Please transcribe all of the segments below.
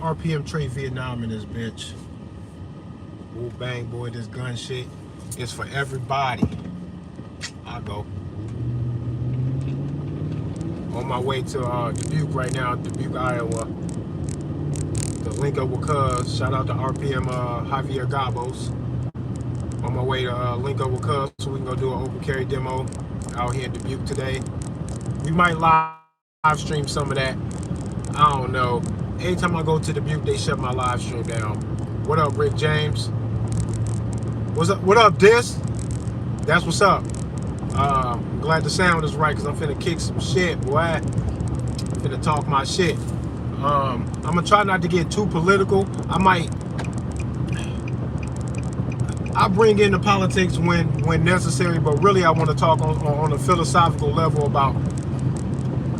RPM Trade Vietnam in this bitch. Wu Bang boy, this gun shit is for everybody. I go. On my way to Dubuque right now, Dubuque, Iowa. The link up with Cuz. Shout out to RPM Javier Gabos. On my way to link up with Cuz so we can go do an open carry demo out here in Dubuque today. We might live stream some of that. I don't know. Anytime I go to Dubuque, they shut my live stream down. What up, Rick James? What's up? What up, Dis? That's what's up. I'm glad the sound is right because I'm finna kick some shit, boy. I'm finna talk my shit. I'm gonna try not to get too political. I bring in the politics when necessary, but really I want to talk on a philosophical level about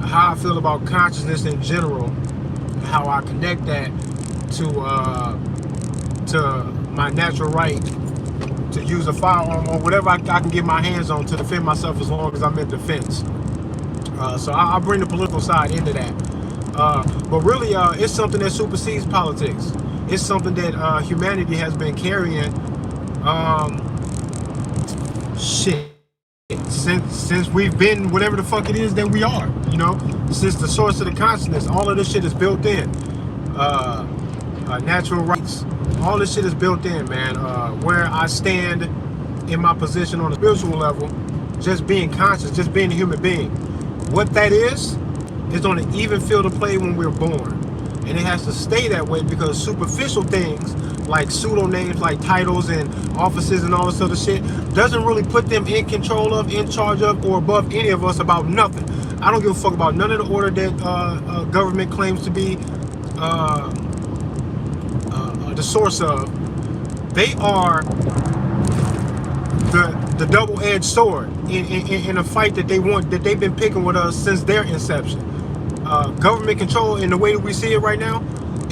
how I feel about consciousness in general, how I connect that to my natural right to use a firearm or whatever I can get my hands on to defend myself as long as I'm in defense. So I'll bring the political side into that. But really, it's something that supersedes politics. It's something that humanity has been carrying shit since we've been whatever the fuck it is that we are, you know, since the source of the consciousness. All of this shit is built in. Natural rights, all this shit is built in, man. Where I stand in my position on a spiritual level, just being conscious, just being a human being. What that is on an even field of play when we're born. And it has to stay that way because superficial things like pseudo names, like titles and offices and all this other shit, doesn't really put them in control of, in charge of, or above any of us about nothing. I don't give a fuck about none of the order that government claims to be the source of. They are the double-edged sword in a fight that they've been picking with us since their inception. Government control in the way that we see it right now,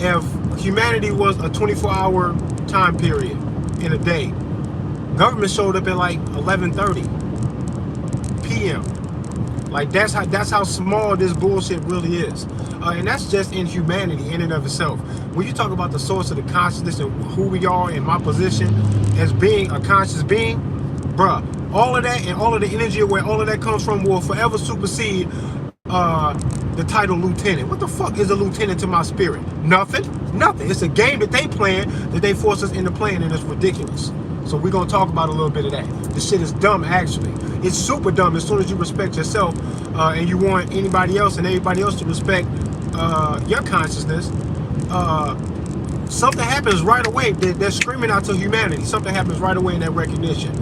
if humanity was a 24-hour time period in a day, government showed up at like 11:30 p.m. Like that's how small this bullshit really is. And that's just in humanity in and of itself. When you talk about the source of the consciousness and who we are in my position as being a conscious being, bruh, all of that and all of the energy where all of that comes from will forever supersede the title lieutenant. What the fuck is a lieutenant to my spirit? Nothing. It's a game that they playing, that they force us into playing, and it's ridiculous. So we're gonna talk about a little bit of that. This shit is dumb, actually. It's super dumb as soon as you respect yourself and you want anybody else and everybody else to respect your consciousness. Something happens right away. They're screaming out to humanity. Something happens right away in that recognition.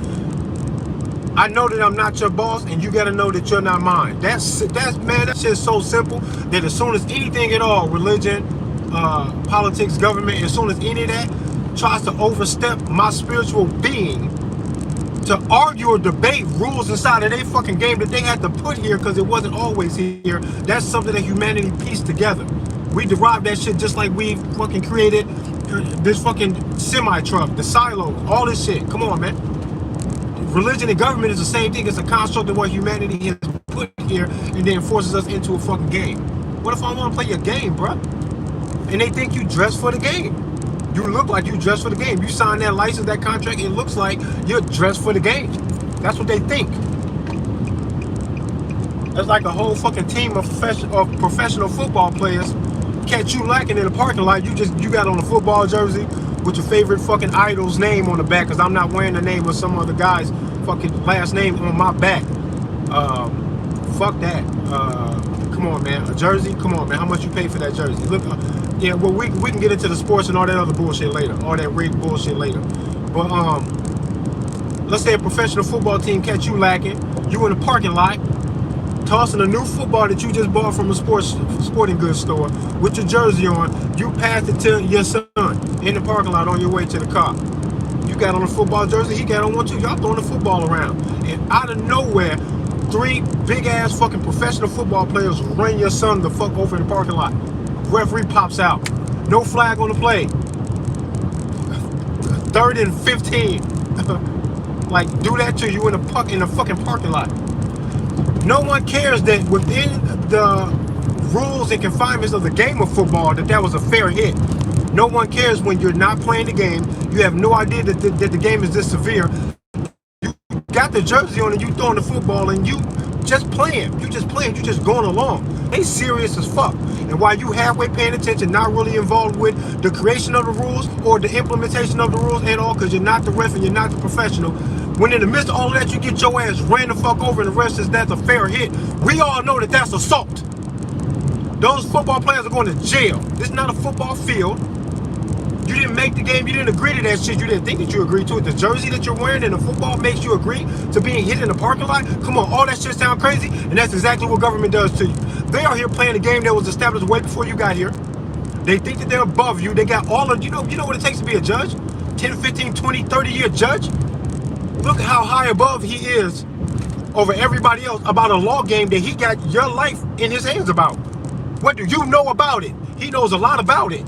I know that I'm not your boss, and you gotta know that you're not mine. That's man, that shit's so simple that as soon as anything at all, religion, politics, government, as soon as any of that tries to overstep my spiritual being to argue or debate rules inside of their fucking game that they had to put here because it wasn't always here, that's something that humanity pieced together. We derived that shit just like we fucking created this fucking semi-truck, the silos, all this shit. Come on, man. Religion and government is the same thing. It's a construct of what humanity has put here and then forces us into a fucking game. What if I want to play your game, bruh? And they think you dress for the game. You look like you dress for the game. You sign that license, that contract, it looks like you're dressed for the game. That's what they think. That's like a whole fucking team of professional football players catch you lacking in the parking lot. You got on a football jersey with your favorite fucking idol's name on the back, because I'm not wearing the name of some other guy's fucking last name on my back. Fuck that. Come on, man. A jersey? Come on, man. How much you pay for that jersey? Look, yeah, well, we can get into the sports and all that other bullshit later. All that rigged bullshit later. But, let's say a professional football team catch you lacking. You in the parking lot, tossing a new football that you just bought from a sporting goods store with your jersey on. You passed it to your son in the parking lot on your way to the car. You got on a football jersey, he got on one too. Y'all throwing the football around. And out of nowhere, 3 big-ass fucking professional football players run your son the fuck over in the parking lot. Referee pops out. No flag on the play. 3rd and 15. Like, do that to you in the fucking parking lot. No one cares that within the rules and confinements of the game of football, that was a fair hit. No one cares when you're not playing the game. You have no idea that the game is this severe. You got the jersey on and you throwing the football and you just playing. You just going along. They serious as fuck. And while you halfway paying attention, not really involved with the creation of the rules or the implementation of the rules at all, because you're not the ref and you're not the professional, when in the midst of all of that, you get your ass ran the fuck over and the rest is that's a fair hit. We all know that that's assault. Those football players are going to jail. This is not a football field. You didn't make the game. You didn't agree to that shit. You didn't think that you agreed to it. The jersey that you're wearing in the football makes you agree to being hit in the parking lot? Come on, all that shit sound crazy? And that's exactly what government does to you. They are here playing a game that was established way before you got here. They think that they're above you. They got all of, you know what it takes to be a judge? 10, 15, 20, 30-year judge? Look at how high above he is over everybody else about a law game that he got your life in his hands about. What do you know about it? He knows a lot about it.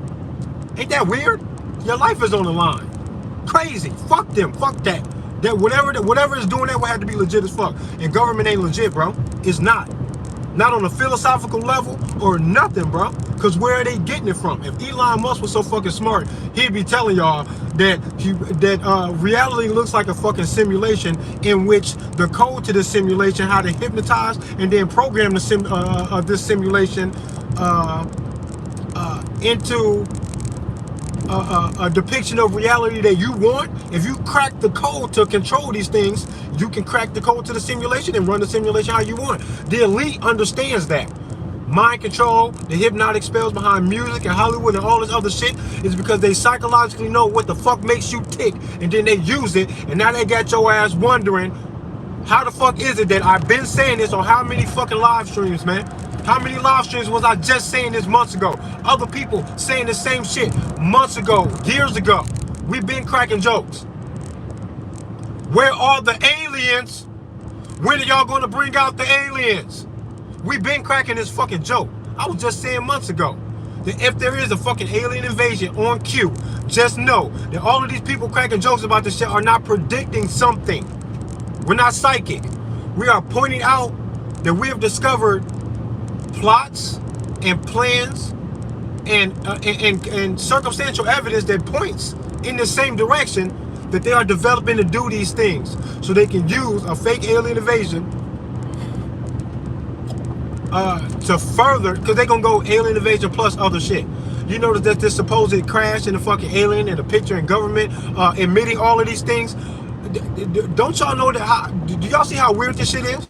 Ain't that weird? Your life is on the line. Crazy. Fuck them. Fuck that. That whatever is doing that will have to be legit as fuck. And government ain't legit, bro. It's not. Not on a philosophical level or nothing, bro. Because where are they getting it from? If Elon Musk was so fucking smart, he'd be telling y'all that reality looks like a fucking simulation in which the code to this simulation, how to hypnotize and then program the this simulation into a depiction of reality that you want. If you crack the code to control these things, you can crack the code to the simulation and run the simulation how you want. The elite understands that. Mind control, the hypnotic spells behind music and Hollywood and all this other shit is because they psychologically know what the fuck makes you tick, and then they use it, and now they got your ass wondering, how the fuck is it that I've been saying this on how many fucking live streams, man? How many live streams was I just saying this months ago? Other people saying the same shit months ago, years ago. We've been cracking jokes. Where are the aliens? When are y'all going to bring out the aliens? We've been cracking this fucking joke. I was just saying months ago that if there is a fucking alien invasion on cue, just know that all of these people cracking jokes about this shit are not predicting something. We're not psychic. We are pointing out that we have discovered plots and plans and circumstantial evidence that points in the same direction, that they are developing to do these things so they can use a fake alien invasion to further, because they're gonna go alien invasion plus other shit. You notice that this supposed crash in the fucking alien and the picture in government admitting all of these things. Don't y'all know that? Do y'all see how weird this shit is?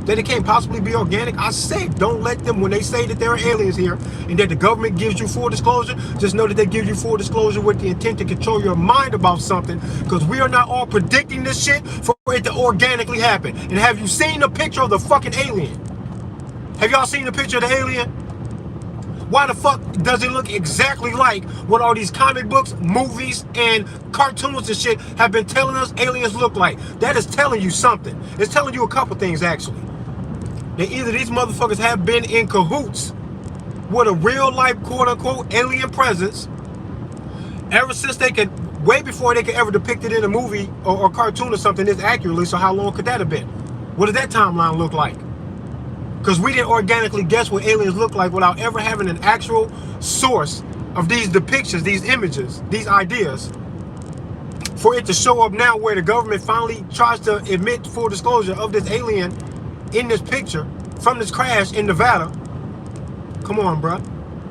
That it can't possibly be organic. I said, don't let them, when they say that there are aliens here and that the government gives you full disclosure, just know that they give you full disclosure with the intent to control your mind about something, because we are not all predicting this shit for it to organically happen. And have you seen the picture of the fucking alien? Have y'all seen the picture of the alien? Why the fuck does it look exactly like what all these comic books, movies, and cartoons and shit have been telling us aliens look like? That is telling you something. It's telling you a couple things, actually. That either these motherfuckers have been in cahoots with a real life quote-unquote alien presence ever since they could, way before they could ever depict it in a movie or cartoon or something this accurately. So how long could that have been? What does that timeline look like? Because we didn't organically guess what aliens look like without ever having an actual source of these depictions, these images, these ideas. For it to show up now where the government finally tries to admit full disclosure of this alien in this picture from this crash in Nevada. Come on, bruh.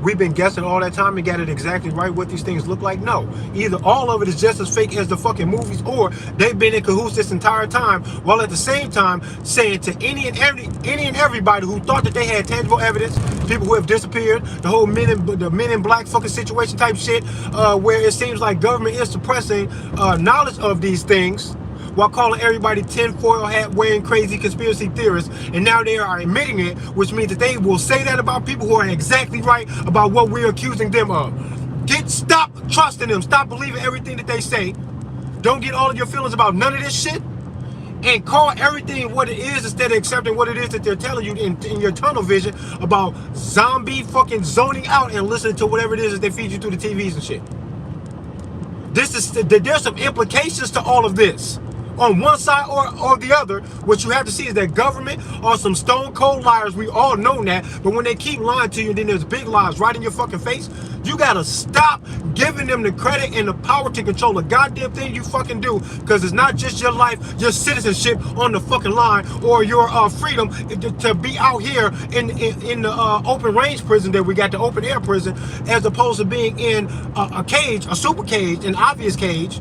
We've been guessing all that time and got it exactly right what these things look like. No, either all of it is just as fake as the fucking movies, or they've been in cahoots this entire time, while at the same time saying to any and everybody who thought that they had tangible evidence, people who have disappeared, the whole men in black fucking situation type shit, where it seems like government is suppressing knowledge of these things, while calling everybody tinfoil hat wearing crazy conspiracy theorists, and now they are admitting it, which means that they will say that about people who are exactly right about what we're accusing them of. Stop trusting them. Stop believing everything that they say. Don't get all of your feelings about none of this shit, and call everything what it is instead of accepting what it is that they're telling you in your tunnel vision about zombie fucking zoning out and listening to whatever it is that they feed you through the TVs and shit. There's some implications to all of this. on one side or the other, what you have to see is that government are some stone cold liars. We all know that. But when they keep lying to you, then there's big lies right in your fucking face. You gotta stop giving them the credit and the power to control the goddamn thing you fucking do. Because it's not just your life, your citizenship on the fucking line, or your freedom to be out here in the open range prison that we got, the open air prison, as opposed to being in a cage, a super cage, an obvious cage.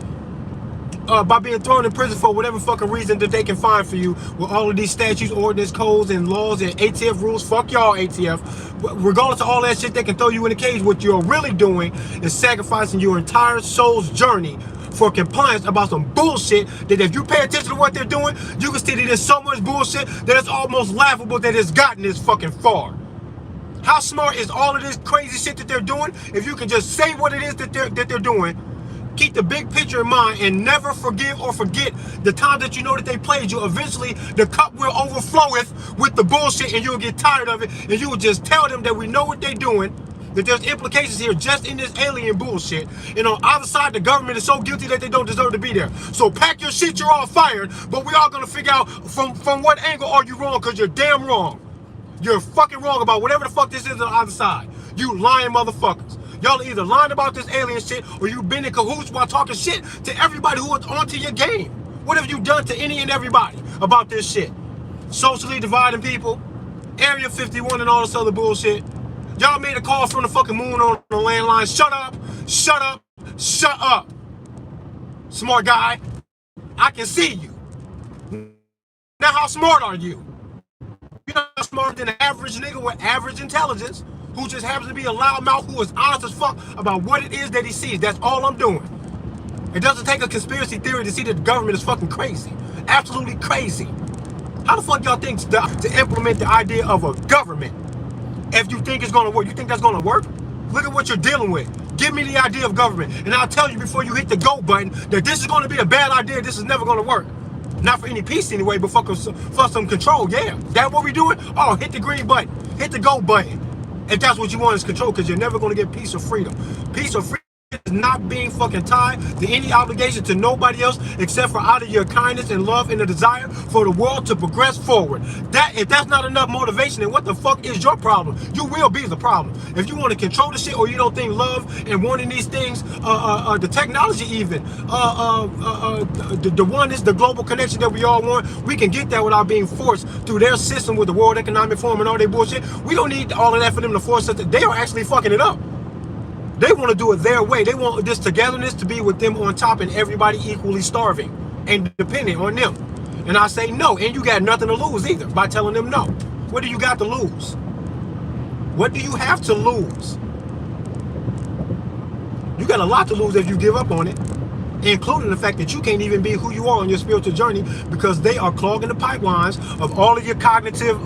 By being thrown in prison for whatever fucking reason that they can find for you, with all of these statutes, ordinance, codes, and laws, and ATF rules. Fuck y'all, ATF. Regardless of all that shit, they can throw you in a cage. What you're really doing is sacrificing your entire soul's journey for compliance about some bullshit that if you pay attention to what they're doing, you can see that there's so much bullshit that it's almost laughable that it's gotten this fucking far. How smart is all of this crazy shit that they're doing if you can just say what it is that they're doing? Keep the big picture in mind and never forgive or forget the time that you know that they played you. Eventually, the cup will overfloweth with the bullshit and you'll get tired of it. And you will just tell them that we know what they're doing, that there's implications here just in this alien bullshit. And on either side, the government is so guilty that they don't deserve to be there. So pack your shit, you're all fired. But we all going to figure out from what angle are you wrong, because you're damn wrong. You're fucking wrong about whatever the fuck this is on the other side. You lying motherfuckers. Y'all either lying about this alien shit or you've been in cahoots while talking shit to everybody who is onto your game. What have you done to any and everybody about this shit? Socially dividing people, Area 51 and all this other bullshit. Y'all made a call from the fucking moon on the landline. Shut up, shut up, shut up. Smart guy, I can see you. Now how smart are you? You're not smarter than an average nigga with average intelligence who just happens to be a loudmouth who is honest as fuck about what it is that he sees. That's all I'm doing. It doesn't take a conspiracy theory to see that the government is fucking crazy. Absolutely crazy. How the fuck y'all think to implement the idea of a government if you think it's gonna work? You think that's gonna work? Look at what you're dealing with. Give me the idea of government, and I'll tell you before you hit the go button that this is gonna be a bad idea. This is never gonna work. Not for any peace anyway, but for some control. Yeah, that what we doing? Oh, hit the green button. Hit the go button. If that's what you want is control, because you're never going to get peace or freedom. Peace or freedom is not being fucking tied to any obligation to nobody else except for out of your kindness and love and the desire for the world to progress forward. If that's not enough motivation, then what the fuck is your problem? You will be the problem. If you want to control the shit, or you don't think love and wanting these things, the technology even, the oneness, the global connection that we all want, we can get that without being forced through their system with the World Economic Forum and all their bullshit. We don't need all of that for them to force us. They are actually fucking it up. They want to do it their way. They want this togetherness to be with them on top and everybody equally starving and dependent on them. And I say no, and you got nothing to lose either by telling them no. What do you got to lose? What do you have to lose? You got a lot to lose if you give up on it, including the fact that you can't even be who you are on your spiritual journey because they are clogging the pipelines of all of your cognitive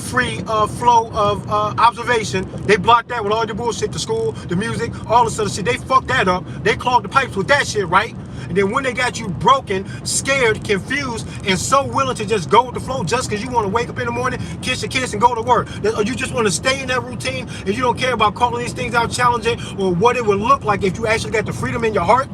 free flow of observation. They block that with all the bullshit, the school, the music, all this other shit. They fucked that up. They clogged the pipes with that shit, right? And then when they got you broken, scared, confused, and so willing to just go with the flow just because you want to wake up in the morning, kiss your kids, and go to work, or you just want to stay in that routine and you don't care about calling these things out challenging or what it would look like if you actually got the freedom in your heart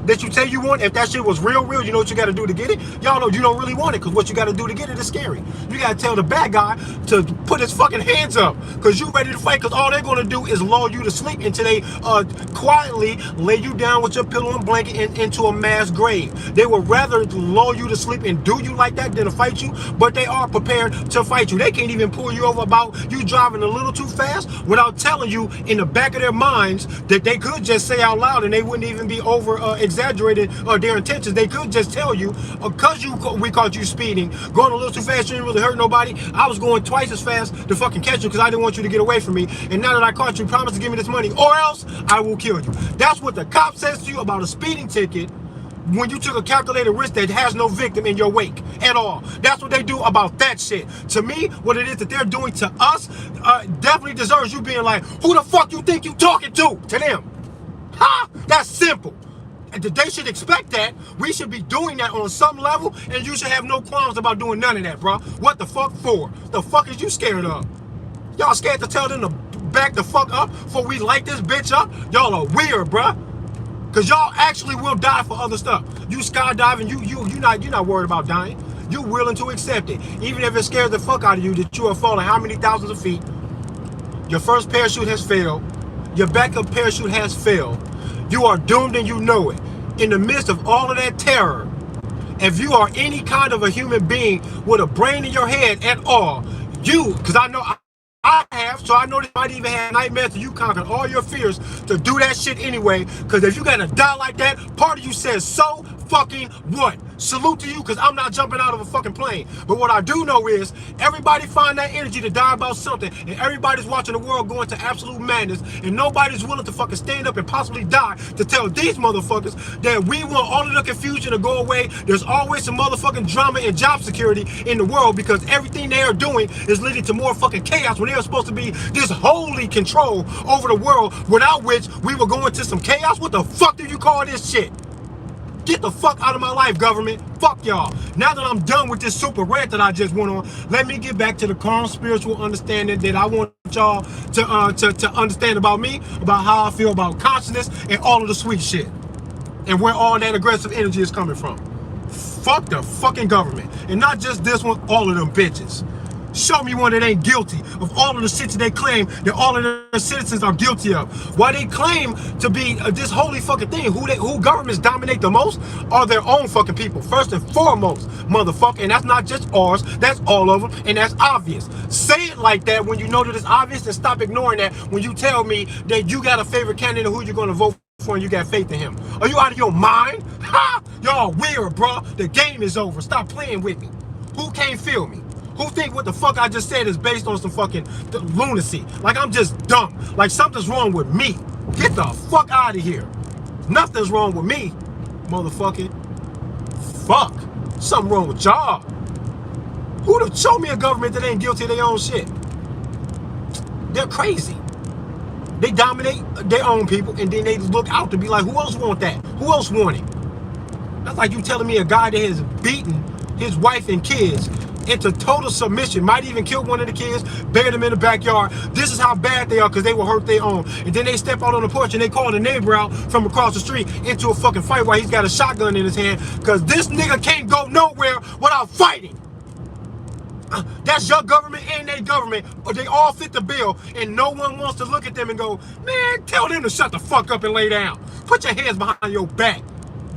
that you say you want. If that shit was real, you know what you got to do to get it? Y'all know you don't really want it, because what you got to do to get it is scary. You got to tell the bad guy to put his fucking hands up, because you ready to fight, because all they're going to do is lull you to sleep until they quietly lay you down with your pillow and blanket into a mass grave. They would rather lull you to sleep and do you like that than to fight you, but they are prepared to fight you. They can't even pull you over about you driving a little too fast without telling you in the back of their minds that they could just say out loud and they wouldn't even be over exaggerated their intentions. They could just tell you, because we caught you speeding, going a little too fast, you didn't really hurt nobody. I was going twice as fast to fucking catch you because I didn't want you to get away from me. And now that I caught you, promise to give me this money or else I will kill you. That's what the cop says to you about a speeding ticket when you took a calculated risk that has no victim in your wake at all. That's what they do about that shit. To me, what it is that they're doing to us definitely deserves you being like, who the fuck you think you talking to them? Ha! That's simple. They should expect that. We should be doing that on some level, and you should have no qualms about doing none of that, bro. What the fuck for? The fuck is you scared of? Y'all scared to tell them to back the fuck up before we light this bitch up? Y'all are weird, bro. Cause y'all actually will die for other stuff. You skydiving, you're not worried about dying. You're willing to accept it. Even if it scares the fuck out of you that you are falling how many thousands of feet. Your first parachute has failed. Your backup parachute has failed. You are doomed and you know it. In the midst of all of that terror, if you are any kind of a human being with a brain in your head at all, because I know I have, so I know this might even have nightmares that you conquered all your fears to do that shit anyway. Because if you gotta die like that, part of you says, so fucking what? Salute to you, because I'm not jumping out of a fucking plane. But what I do know is everybody find that energy to die about something, and everybody's watching the world go into absolute madness, and nobody's willing to fucking stand up and possibly die to tell these motherfuckers that we want all of the confusion to go away. There's always some motherfucking drama and job security in the world, because everything they are doing is leading to more fucking chaos when they're supposed to be this holy control over the world, without which we will go into some chaos. What the fuck do you call this shit? Get the fuck out of my life, government. Fuck y'all. Now that I'm done with this super rant that I just went on, let me get back to the calm spiritual understanding that I want y'all to understand about me, about how I feel about consciousness and all of the sweet shit. And where all that aggressive energy is coming from. Fuck the fucking government. And not just this one, all of them bitches. Show me one that ain't guilty of all of the shit that they claim that all of their citizens are guilty of. Why they claim to be this holy fucking thing. Who governments dominate the most are their own fucking people. First and foremost, motherfucker. And that's not just ours. That's all of them. And that's obvious. Say it like that when you know that it's obvious, and stop ignoring that when you tell me that you got a favorite candidate who you're going to vote for and you got faith in him. Are you out of your mind? Ha! Y'all weird, bro. The game is over. Stop playing with me. Who can't feel me? Who think what the fuck I just said is based on some fucking lunacy? Like I'm just dumb. Like something's wrong with me. Get the fuck out of here. Nothing's wrong with me, motherfucking. Fuck. Something wrong with y'all. Who'd show me a government that ain't guilty of their own shit? They're crazy. They dominate their own people, and then they look out to be like, who else want that? Who else want it? That's like you telling me a guy that has beaten his wife and kids into total submission, might even kill one of the kids, bury them in the backyard. This is how bad they are, because they will hurt their own. And then they step out on the porch and they call the neighbor out from across the street into a fucking fight while he's got a shotgun in his hand, because this nigga can't go nowhere without fighting. That's your government and their government, but they all fit the bill, and no one wants to look at them and go, man, tell them to shut the fuck up and lay down. Put your hands behind your back.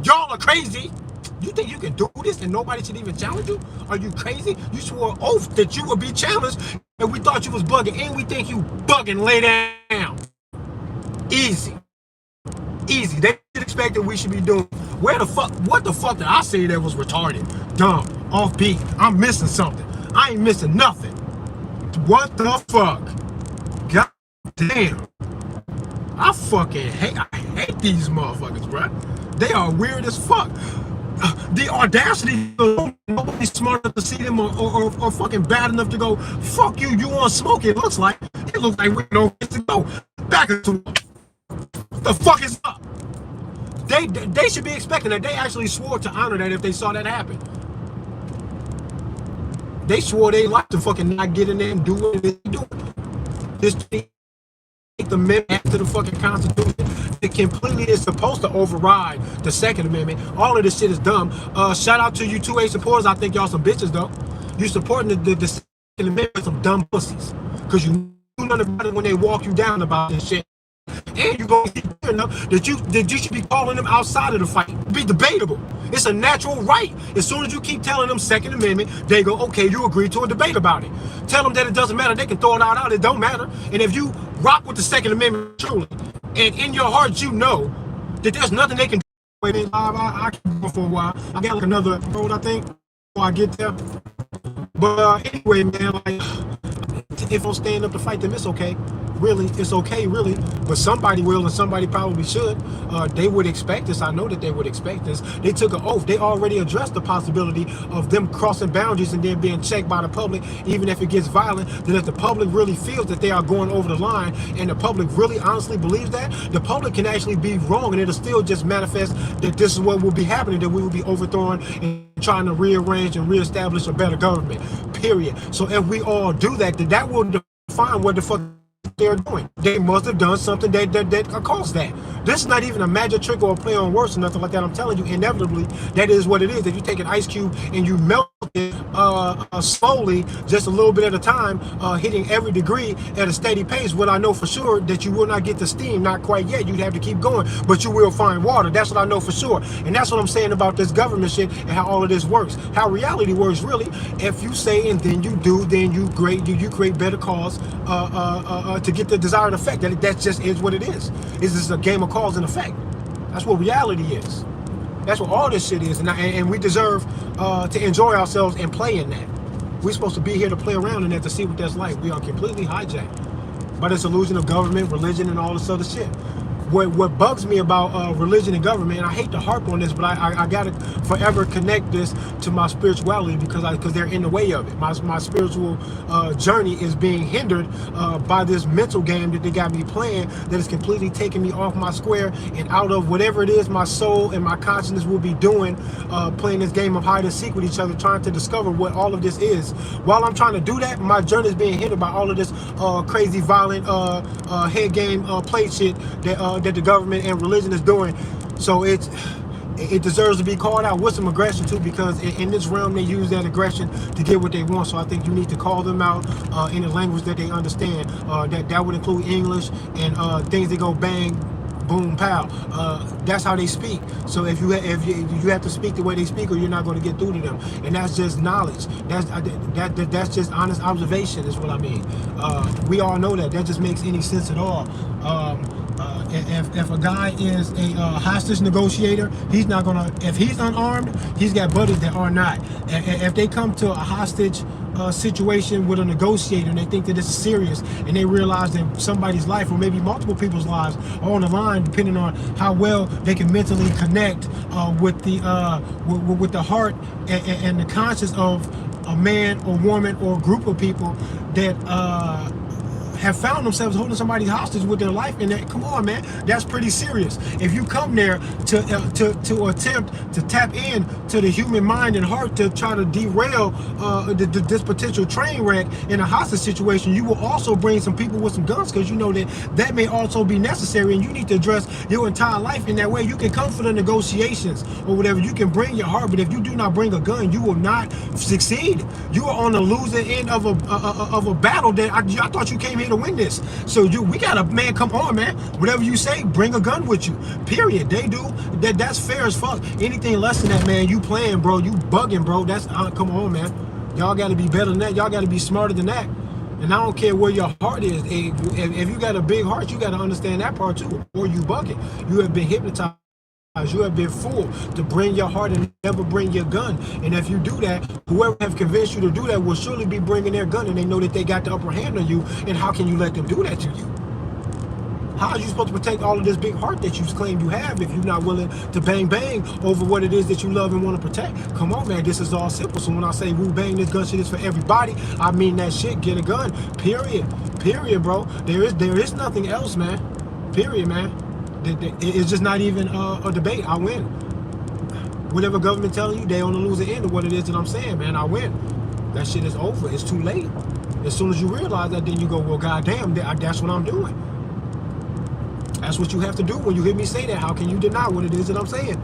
Y'all are crazy. You think you can do this and nobody should even challenge you? Are you crazy? You swore an oath that you would be challenged, and we thought you was bugging, and we think you bugging. Lay down. Easy. Easy. They expect that we should be doing. What the fuck did I say that was retarded? Dumb. Offbeat. I'm missing something. I ain't missing nothing. What the fuck? God damn. I hate these motherfuckers, bro. They are weird as fuck. The audacity of nobody's smart enough to see them or fucking bad enough to go, fuck you, you want to smoke. It looks like we know where to go. Back into what the fuck is up? They should be expecting that. They actually swore to honor that if they saw that happen. They swore they like to fucking not get in there and do what they do. This the amendment after the fucking Constitution. It completely is supposed to override the Second Amendment. All of this shit is dumb. Shout out to you 2A supporters. I think y'all some bitches though. You supporting the Second Amendment with some dumb pussies. Because you do nothing about it when they walk you down about this shit. And you're going to be clear enough that you should be calling them outside of the fight. Be debatable. It's a natural right. As soon as you keep telling them Second Amendment, they go, okay, you agree to a debate about it. Tell them that it doesn't matter. They can throw it out. It don't matter. And if you rock with the Second Amendment truly, and in your heart you know that there's nothing they can do. Wait, I can go for a while. I got like another road, I think, before I get there. But anyway, man, like, if I'm standing up to fight them, it's okay. Really, it's okay, really. But somebody will, and somebody probably should. They would expect this. I know that they would expect this. They took an oath. They already addressed the possibility of them crossing boundaries and then being checked by the public, even if it gets violent. That if the public really feels that they are going over the line, and the public really honestly believes that, the public can actually be wrong, and it'll still just manifest that this is what will be happening, that we will be overthrowing and trying to rearrange and reestablish a better government, period. So if we all do that, then that will define what the fuck they're doing. They must have done something that caused that. This is not even a magic trick or a play on words or nothing like that. I'm telling you, inevitably, that is what it is. If you take an ice cube and you melt it slowly, just a little bit at a time, hitting every degree at a steady pace, what I know for sure that you will not get the steam, not quite yet. You'd have to keep going, but you will find water. That's what I know for sure. And that's what I'm saying about this government shit and how all of this works. How reality works, really. If you say and then you do, then you create better cause to get the desired effect. That just is what it is. It's just a game of cause and effect. That's what reality is. That's what all this shit is, and we deserve to enjoy ourselves and play in that. We're supposed to be here to play around in that, to see what that's like. We are completely hijacked by this illusion of government, religion, and all this other shit. What bugs me about religion and government, and I hate to harp on this, but I gotta forever connect this to my spirituality because they're in the way of it. My spiritual journey is being hindered by this mental game that they got me playing, that is completely taking me off my square and out of whatever it is my soul and my consciousness will be doing, playing this game of hide and seek with each other, trying to discover what all of this is. While I'm trying to do that, my journey is being hindered by all of this crazy, violent head game play shit that the government and religion is doing. So it deserves to be called out with some aggression too, because in this realm they use that aggression to get what they want. So I think you need to call them out in a language that they understand. That would include English and things that go bang, boom, pow. That's how they speak. So if you have to speak the way they speak, or you're not going to get through to them. And that's just knowledge. That's just honest observation is what I mean. We all know that. That just makes any sense at all. If a guy is a hostage negotiator, he's not gonna. If he's unarmed, he's got buddies that are not. If they come to a hostage situation with a negotiator and they think that it's serious, and they realize that somebody's life or maybe multiple people's lives are on the line, depending on how well they can mentally connect with the heart and the conscience of a man or woman or a group of people that have found themselves holding somebody hostage with their life, and that, come on, man, that's pretty serious. If you come there to attempt to tap in to the human mind and heart to try to derail this potential train wreck in a hostage situation, you will also bring some people with some guns, because you know that may also be necessary, and you need to address your entire life in that way. You can come for the negotiations or whatever, you can bring your heart, but if you do not bring a gun, you will not succeed. You are on the losing end of a battle that I thought you came here to win this. So we gotta, man, come on, man. Whatever you say, bring a gun with you. Period. They do. That's fair as fuck. Anything less than that, man, you playing, bro. You bugging, bro. That's come on, man. Y'all gotta be better than that. Y'all gotta be smarter than that. And I don't care where your heart is. If you got a big heart, you gotta understand that part too. Or you bugging. You have been hypnotized. You have been fooled to bring your heart and never bring your gun. And if you do that, whoever have convinced you to do that will surely be bringing their gun, and they know that they got the upper hand on you. And how can you let them do that to you? How are you supposed to protect all of this big heart that you claim you have if you're not willing to bang over what it is that you love and want to protect? Come on, man, this is all simple. So when I say woo bang, this gun shit is for everybody, I mean that shit. Get a gun. Period, bro. There is nothing else, man. Period, man. It's just not even a debate. I win. Whatever government telling you, they on the losing end of what it is that I'm saying, man. I win. That shit is over. It's too late. As soon as you realize that, then you go, well, goddamn, that's what I'm doing. That's what you have to do when you hear me say that. How can you deny what it is that I'm saying?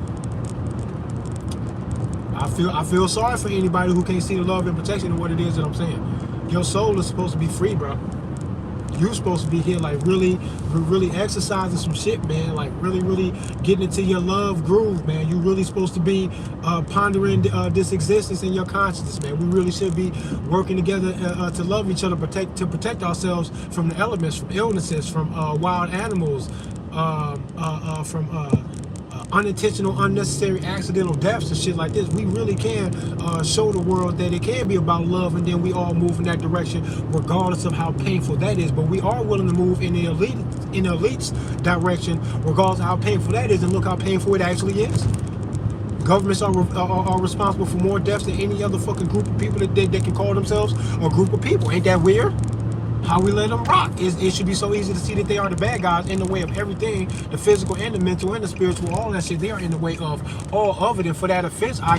I feel sorry for anybody who can't see the love and protection of what it is that I'm saying. Your soul is supposed to be free, bro. You're supposed to be here, like, really exercising some shit, man. Like, really getting into your love groove, man. You really supposed to be pondering this existence in your consciousness, man. We really should be working together to love each other, to protect ourselves from the elements, from illnesses, from wild animals, from unintentional, unnecessary, accidental deaths and shit like this. We really can show the world that it can be about love, and then we all move in that direction regardless of how painful that is. But we are willing to move in the elite's direction regardless of how painful that is, and look how painful it actually is. Governments are responsible for more deaths than any other fucking group of people that can call themselves a group of people. Ain't that weird? how we let them rock. It should be so easy to see that they are the bad guys in the way of everything, the physical and the mental and the spiritual, all that shit. They are in the way of all of it. And for that offense, I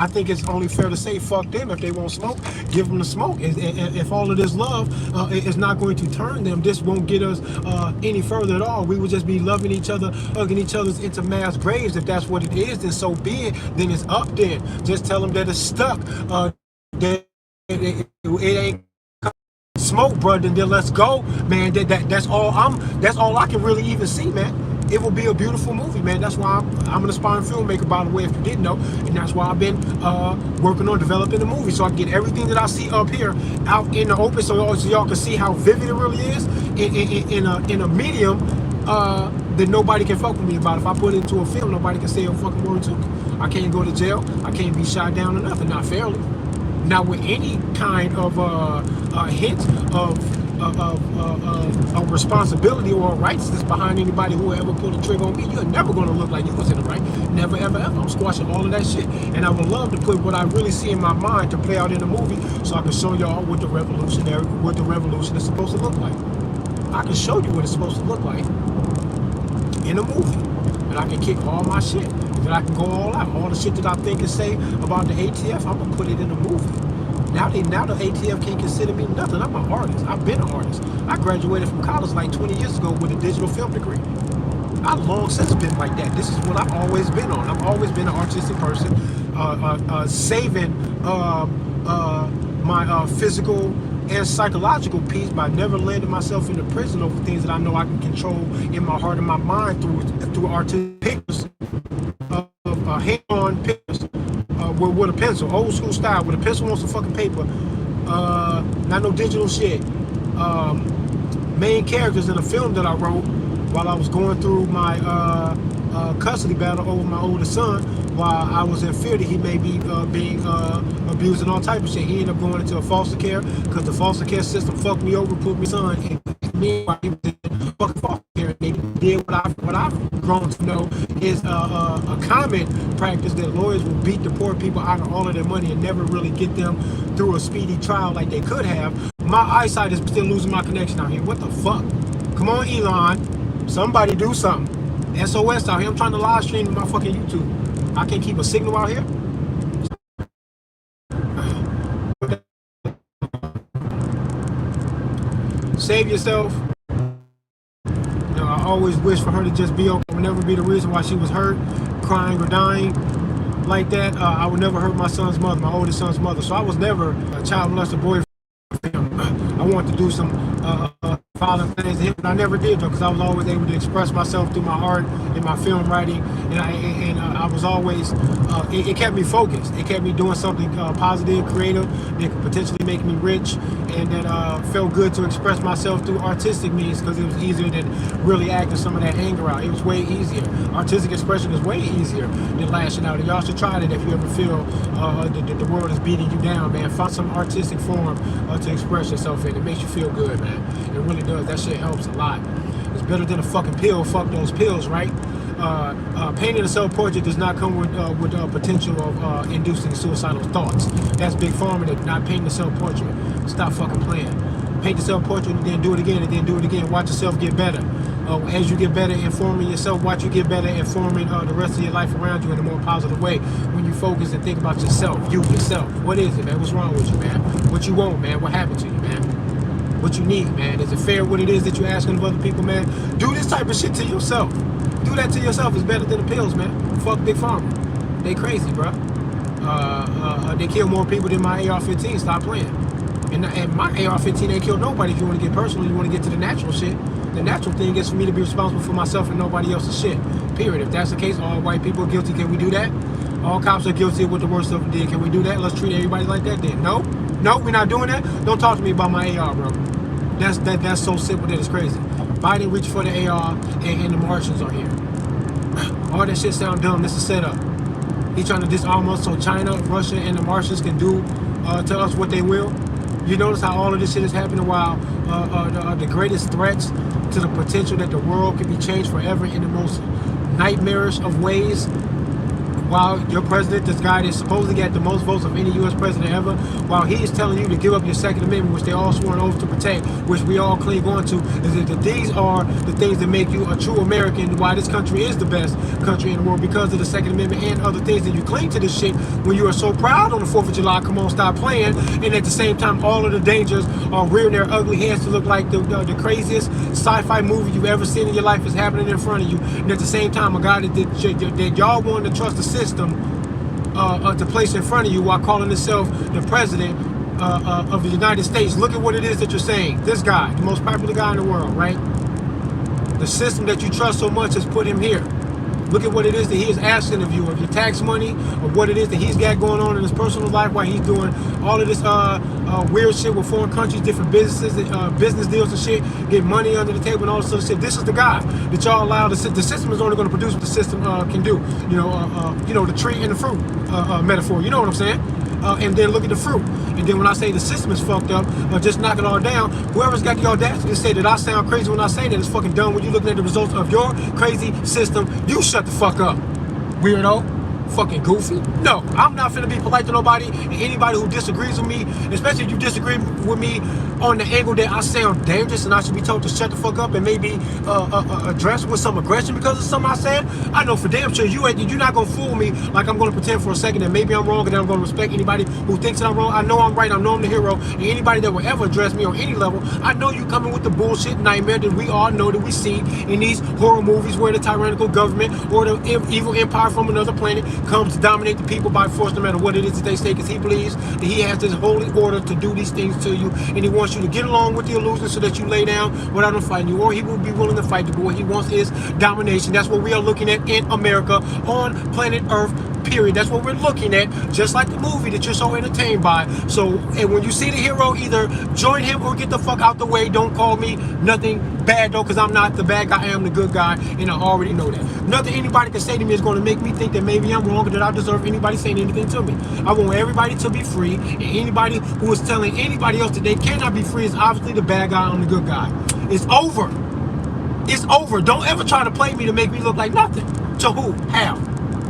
think it's only fair to say, fuck them. If they won't smoke, give them the smoke. If all of this love is not going to turn them, this won't get us any further at all. We would just be loving each other, hugging each other into mass graves. If that's what it is, then so be it. Then it's up then. Just tell them that it's stuck. That it ain't smoke, brother, and then let's go, man. That's all I can really even see, man. It will be a beautiful movie, man. That's why I'm an aspiring filmmaker, by the way, if you didn't know, and that's why I've been working on developing the movie, so I can get everything that I see up here out in the open, so y'all can see how vivid it really is in a medium that nobody can fuck with me about. If I put it into a film, nobody can say a fucking word to me. I can't go to jail. I can't be shot down or nothing, not fairly. Not with any kind of hint of responsibility or righteousness behind anybody who ever pulled a trigger on me. You're never going to look like you was in the right. Never, ever, ever. I'm squashing all of that shit. And I would love to put what I really see in my mind to play out in the movie, so I can show y'all what the revolution is supposed to look like. I can show you what it's supposed to look like in a movie. And I can kick all my shit. That I can go all out. All the shit that I think and say about the ATF, I'm gonna put it in a movie. Now the ATF can't consider me nothing. I'm an artist. I've been an artist. I graduated from college like 20 years ago with a digital film degree. I've long since been like that. This is what I've always been on. I've always been an artistic person, saving my physical and psychological peace by never landing myself in a prison over things that I know I can control in my heart and my mind through artistic pictures. Hand-on pictures with a pencil, old school style, with a pencil on some fucking paper, not no digital shit. Main characters in a film that I wrote while I was going through my custody battle over my oldest son, while I was in fear that he may be being abused and all type of shit. He ended up going into a foster care because the foster care system fucked me over, put me son and me while he was in fucking foster care. And they did what I've grown to know is a common practice that lawyers will beat the poor people out of all of their money and never really get them through a speedy trial like they could have. My eyesight is still losing my connection out here. What the fuck? Come on, Elon. Somebody do something. SOS out here. I'm trying to live stream my fucking YouTube. I can't keep a signal out here. Save yourself. You know, I always wish for her to just be okay. It would never be the reason why she was hurt, crying or dying like that. I would never hurt my son's mother, my oldest son's mother. So I was never a child molester boyfriend. I wanted to do some violent things to him, but I never did though, because I was always able to express myself through my art and my film writing, and I was always it kept me focused. It kept me doing something positive, creative, that could potentially make me rich, and that felt good to express myself through artistic means, because it was easier than really acting some of that anger out. It was way easier. Artistic expression is way easier than lashing out, and y'all should try it if you ever feel that the world is beating you down, man. Find some artistic form to express yourself in. It makes you feel good, man. It really does. That shit helps a lot. It's better than a fucking pill. Fuck those pills, right? Painting a self-portrait does not come with potential of inducing suicidal thoughts. That's big pharma. That not painting a self-portrait. Stop fucking playing. Paint the self-portrait and then do it again and then do it again. Watch yourself get better. As you get better informing yourself, watch you get better informing the rest of your life around you in a more positive way. When you focus and think about yourself, yourself. What is it, man? What's wrong with you, man? What you want, man? What happened to you, man? What you need, man? Is it fair what it is that you're asking of other people, man? Do this type of shit to yourself. Do that to yourself. It's better than the pills, man. Fuck Big Pharma. They crazy, bro. They kill more people than my AR-15. Stop playing. And my AR-15 ain't killed nobody. If you want to get personal, you want to get to the natural shit. The natural thing is for me to be responsible for myself and nobody else's shit. Period. If that's the case, all white people are guilty. Can we do that? All cops are guilty of what the worst of them did. Can we do that? Let's treat everybody like that then. No? No, we're not doing that. Don't talk to me about my AR, bro. That's so simple that it's crazy. Biden reached for the AR and the Martians are here. All that shit sound dumb. This is set up. He's trying to disarm us so China, Russia, and the Martians can do to us what they will. You notice how all of this shit is happening while the greatest threats to the potential that the world can be changed forever in the most nightmarish of ways, while your president, this guy that supposedly got the most votes of any U.S. president ever, while he is telling you to give up your Second Amendment, which they all swore an oath to protect, which we all cling on to, is that these are the things that make you a true American, why this country is the best country in the world, because of the Second Amendment and other things that you cling to this shit when you are so proud on the 4th of July. Come on, stop playing. And at the same time, all of the dangers are rearing their ugly heads to look like the craziest sci-fi movie you've ever seen in your life is happening in front of you. And at the same time, a guy that y'all want to trust the system to place in front of you while calling himself the president of the United States. Look at what it is that you're saying. This guy, the most popular guy in the world, right? The system that you trust so much has put him here. Look at what it is that he is asking of you, of your tax money, of what it is that he's got going on in his personal life while he's doing all of this weird shit with foreign countries, different businesses, business deals and shit, get money under the table and all this other shit. This is the guy that y'all allow. The system is only going to produce what the system can do. You know, the tree and the fruit metaphor. You know what I'm saying? And then look at the fruit. And then when I say the system is fucked up, just knock it all down. Whoever's got the audacity to say that I sound crazy when I say that is fucking dumb. When you're looking at the results of your crazy system, you shut the fuck up, weirdo. Fucking goofy. No, I'm not finna be polite to nobody, and anybody who disagrees with me, especially if you disagree with me on the angle that I sound dangerous and I should be told to shut the fuck up and maybe address with some aggression because of something I said. I know for damn sure you're not gonna fool me like I'm gonna pretend for a second that maybe I'm wrong and then I'm gonna respect anybody who thinks that I'm wrong. I know I'm right. I know I'm the hero, and anybody that will ever address me on any level, I know you coming with the bullshit nightmare that we all know that we see in these horror movies where the tyrannical government or the evil empire from another planet comes to dominate the people by force, no matter what it is that they say, because he believes that he has this holy order to do these things to you, and he wants you to get along with the illusion so that you lay down without him fighting you, or he will be willing to fight you. But what he wants is domination. That's what we are looking at in America, on planet Earth, period. That's what we're looking at, just like the movie that you're so entertained by. So, and when you see the hero, either join him or get the fuck out the way. Don't call me nothing bad though, because I'm not the bad guy. I am the good guy, and I already know that. Nothing anybody can say to me is going to make me think that maybe I'm wrong or that I deserve anybody saying anything to me. I want everybody to be free, and anybody who is telling anybody else that they cannot be free is obviously the bad guy. I'm the good guy. It's over. It's over. Don't ever try to play me to make me look like nothing. To who? How?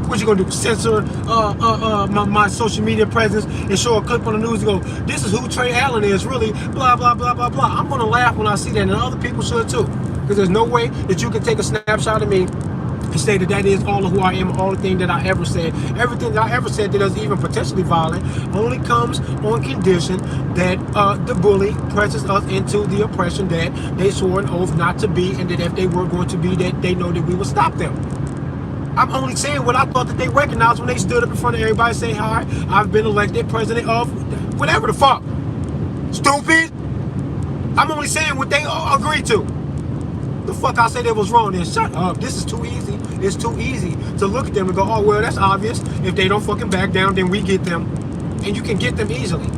What you gonna do? Censor my social media presence and show a clip on the news and go, this is who Trey Allen is, really, blah, blah, blah, blah, blah. I'm gonna laugh when I see that, and other people should too. Because there's no way that you can take a snapshot of me and say that that is all of who I am, all the thing that I ever said. Everything that I ever said that is even potentially violent only comes on condition that the bully presses us into the oppression that they swore an oath not to be, and that if they were going to be, that they know that we would stop them. I'm only saying what I thought that they recognized when they stood up in front of everybody saying, hi, I've been elected president of whatever the fuck. Stupid. I'm only saying what they agreed to. The fuck I say that was wrong then? Shut up. This is too easy. It's too easy to look at them and go, oh, well, that's obvious. If they don't fucking back down, then we get them. And you can get them easily.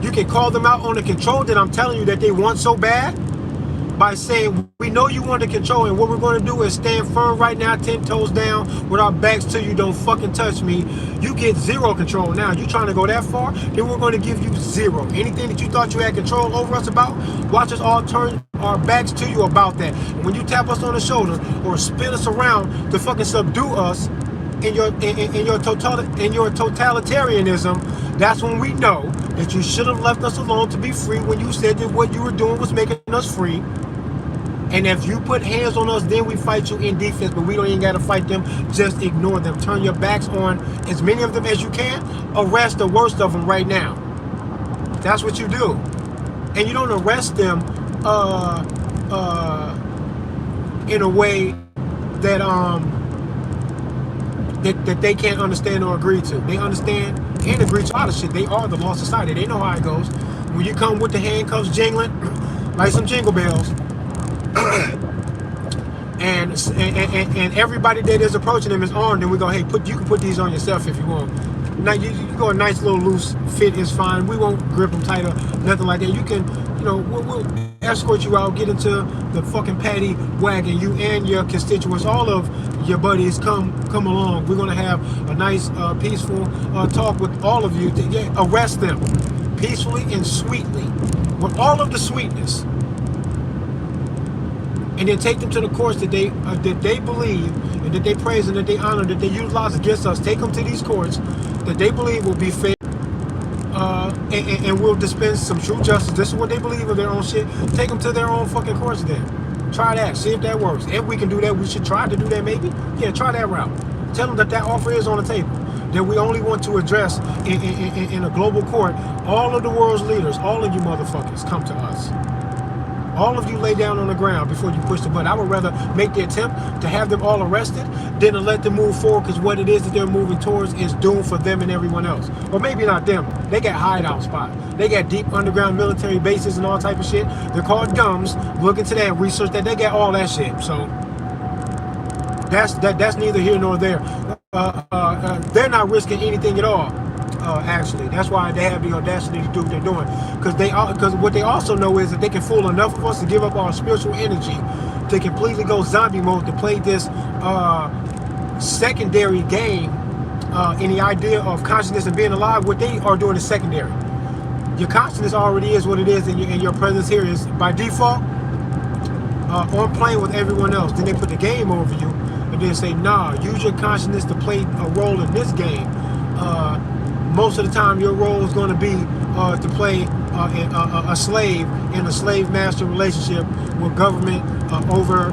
You can call them out on the control that I'm telling you that they want so bad by saying, we know you want to control, and what we're going to do is stand firm right now, 10 toes down, with our backs to you, don't fucking touch me. You get zero control. Now, you trying to go that far, then we're going to give you zero. Anything that you thought you had control over us about, watch us all turn our backs to you about that. And when you tap us on the shoulder or spin us around to fucking subdue us in your totalitarianism, that's when we know that you should have left us alone to be free when you said that what you were doing was making us free. And if you put hands on us, then we fight you in defense, but we don't even got to fight them. Just ignore them. Turn your backs on as many of them as you can. Arrest the worst of them right now. That's what you do. And you don't arrest them in a way that that they can't understand or agree to. They understand and agree to a lot of shit. They are the law society. They know how it goes. When you come with the handcuffs jingling, like some jingle bells, and everybody that is approaching them is armed, and we go, hey, you can put these on yourself if you want. Now you go a nice little loose fit is fine. We won't grip them tight or nothing like that. You can, we'll escort you out, get into the fucking paddy wagon. You and your constituents, all of your buddies, come along. We're gonna have a nice, peaceful talk with all of you to arrest them peacefully and sweetly, with all of the sweetness. and then take them to the courts that they believe and that they praise and that they honor, that they utilize against us. Take them to these courts that they believe will be fair, and will dispense some true justice. This is what they believe of their own shit. Take them to their own fucking courts then. Try that. See if that works. If we can do that, we should try to do that maybe. Yeah, try that route. Tell them that that offer is on the table. That we only want to address in a global court all of the world's leaders. All of you motherfuckers come to us. All of you lay down on the ground before you push the button. I would rather make the attempt to have them all arrested than to let them move forward, because what it is that they're moving towards is doom for them and everyone else. Or maybe not them. They got hideout spots. They got deep underground military bases and all type of shit. They're called DUMBs. Look into that, research that. They got all that shit. So that's neither here nor there. They're not risking anything at all. Actually, that's why they have the audacity to do what they're doing, because what they also know is that they can fool enough of us to give up our spiritual energy to completely go zombie mode, to play this secondary game in the idea of consciousness and being alive. What they are doing is secondary. Your consciousness already is what it is, and your presence here is by default on plane with everyone else. Then they put the game over you and then say, nah, use your consciousness to play a role in this game. Most of the time your role is going to be to play a slave in a slave-master relationship with government over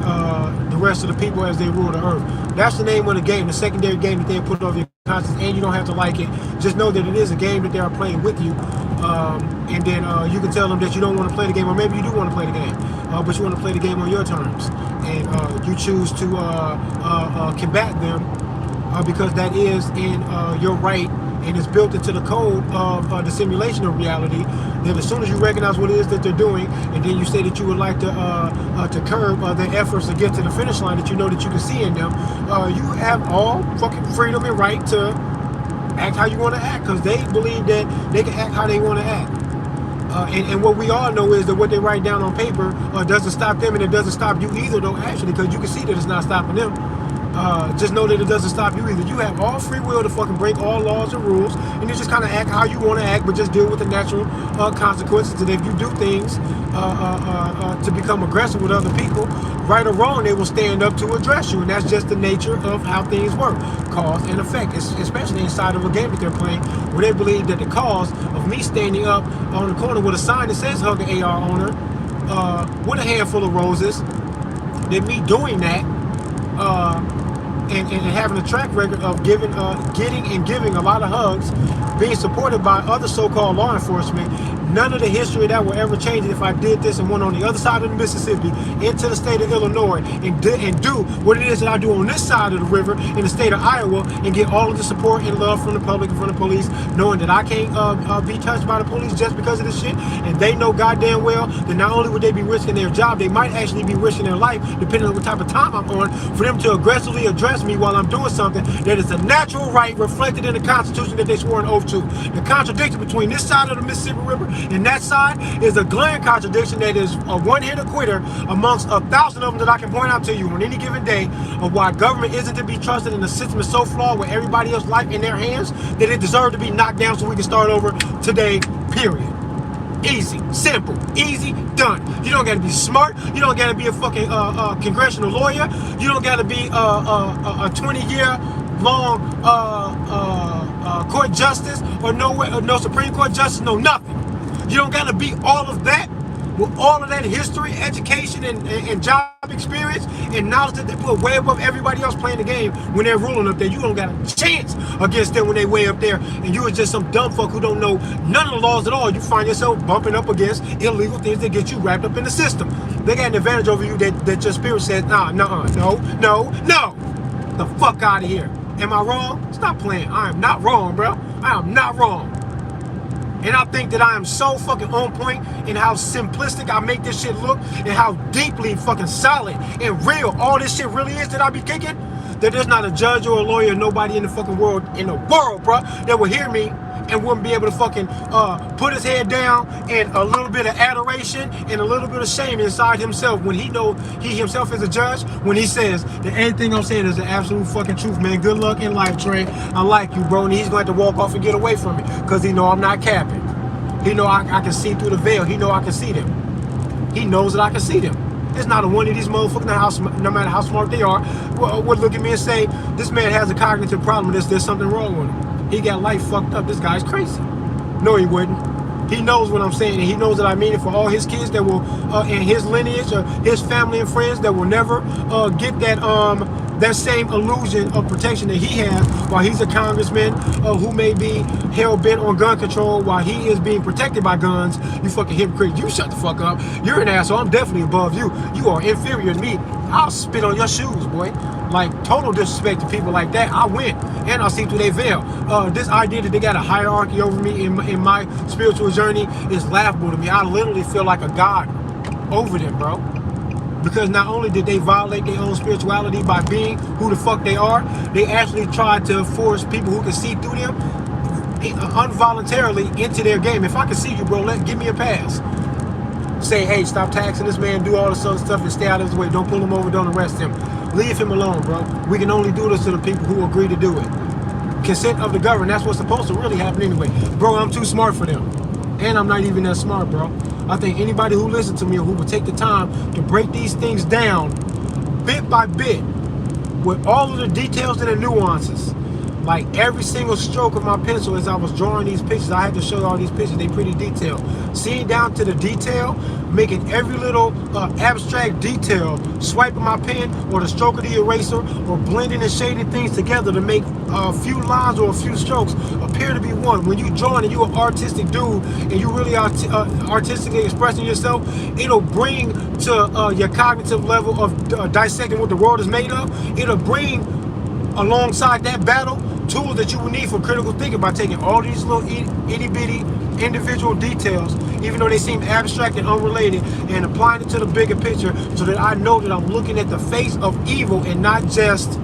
the rest of the people as they rule the earth. That's the name of the game, the secondary game that they put over your conscience, and you don't have to like it. Just know that it is a game that they are playing with you, and then you can tell them that you don't want to play the game, or maybe you do want to play the game, but you want to play the game on your terms, and you choose to combat them because that is in your right. And it's built into the code of the simulation of reality, that as soon as you recognize what it is that they're doing, and then you say that you would like to curb their efforts to get to the finish line that you know that you can see in them, you have all fucking freedom and right to act how you want to act, because they believe that they can act how they want to act. And what we all know is that what they write down on paper doesn't stop them, and it doesn't stop you either, though, actually, because you can see that it's not stopping them. Just know that it doesn't stop you either. You have all free will to fucking break all laws and rules, and you just kind of act how you want to act, but just deal with the natural consequences. And if you do things to become aggressive with other people, right or wrong, they will stand up to address you. And that's just the nature of how things work. Cause and effect, especially inside of a game that they're playing, where they believe that the cause of me standing up on the corner with a sign that says hug an AR owner with a handful of roses, that me doing that and having a track record of getting and giving a lot of hugs, being supported by other so-called law enforcement, none of the history that will ever change it if I did this and went on the other side of the Mississippi into the state of Illinois and do what it is that I do on this side of the river in the state of Iowa, and get all of the support and love from the public and from the police, knowing that I can't be touched by the police just because of this shit. And they know goddamn well that not only would they be risking their job, they might actually be risking their life, depending on what type of time I'm on, for them to aggressively address me while I'm doing something that is a natural right reflected in the Constitution that they swore an oath to. The contradiction between this side of the Mississippi River and that side is a glaring contradiction that is a one-hitter quitter amongst 1,000 of them that I can point out to you on any given day, of why government isn't to be trusted and the system is so flawed with everybody else's life in their hands that it deserves to be knocked down so we can start over today, period. Easy, simple, easy, done. You don't got to be smart. You don't got to be a fucking congressional lawyer. You don't got to be a 20-year long court justice or no Supreme Court justice, no nothing. You don't got to be all of that with all of that history, education, and job experience and knowledge that they put way above everybody else playing the game when they're ruling up there. You don't got a chance against them when they way up there, and you are just some dumb fuck who don't know none of the laws at all. You find yourself bumping up against illegal things that get you wrapped up in the system. They got an advantage over you that your spirit says, nah, no, the fuck out of here. Am I wrong? Stop playing. I am not wrong, bro. I am not wrong. And I think that I am so fucking on point in how simplistic I make this shit look, and how deeply fucking solid and real all this shit really is that I be kicking, that there's not a judge or a lawyer or nobody in the fucking world, bro, that will hear me and wouldn't be able to fucking put his head down and a little bit of adoration and a little bit of shame inside himself when he know he himself is a judge, when he says that everything I'm saying is the absolute fucking truth, man. Good luck in life, Trey. I like you, bro. And he's going to walk off and get away from me because he know I'm not capping. He know I can see through the veil. He know I can see them. He knows that I can see them. There's not a one of these motherfuckers, no matter how smart they are, would look at me and say, this man has a cognitive problem, there's something wrong with him. He got life fucked up, this guy's crazy. No, he wouldn't. He knows what I'm saying, and he knows that I mean it for all his kids that will, in his lineage, or his family and friends that will never get that same illusion of protection that he has while he's a congressman who may be hell-bent on gun control while he is being protected by guns. You fucking hypocrite. You shut the fuck up. You're an asshole. I'm definitely above you. You are inferior to me. I'll spit on your shoes, boy. Like, total disrespect to people like that. I win, and I'll see through their veil. This idea that they got a hierarchy over me in my spiritual journey is laughable to me. I literally feel like a god over them, bro. Because not only did they violate their own spirituality by being who the fuck they are, they actually tried to force people who can see through them involuntarily into their game. If I can see you, bro, give me a pass. Say, hey, stop taxing this man, do all this other stuff and stay out of his way. Don't pull him over, don't arrest him. Leave him alone, bro. We can only do this to the people who agree to do it. Consent of the governed, that's what's supposed to really happen anyway. Bro, I'm too smart for them. And I'm not even that smart, bro. I think anybody who listens to me or who would take the time to break these things down bit by bit with all of the details and the nuances, like every single stroke of my pencil as I was drawing these pictures, I had to show all these pictures, they pretty detailed. Seeing down to the detail, making every little abstract detail, swiping my pen or the stroke of the eraser or blending and shading things together to make a few lines or a few strokes appear to be one. When you drawing and you're an artistic dude and you really are artistically expressing yourself, it'll bring to your cognitive level of dissecting what the world is made of, it'll bring alongside that battle tools that you will need for critical thinking by taking all these little itty-bitty individual details, even though they seem abstract and unrelated, and applying it to the bigger picture so that I know that I'm looking at the face of evil and not just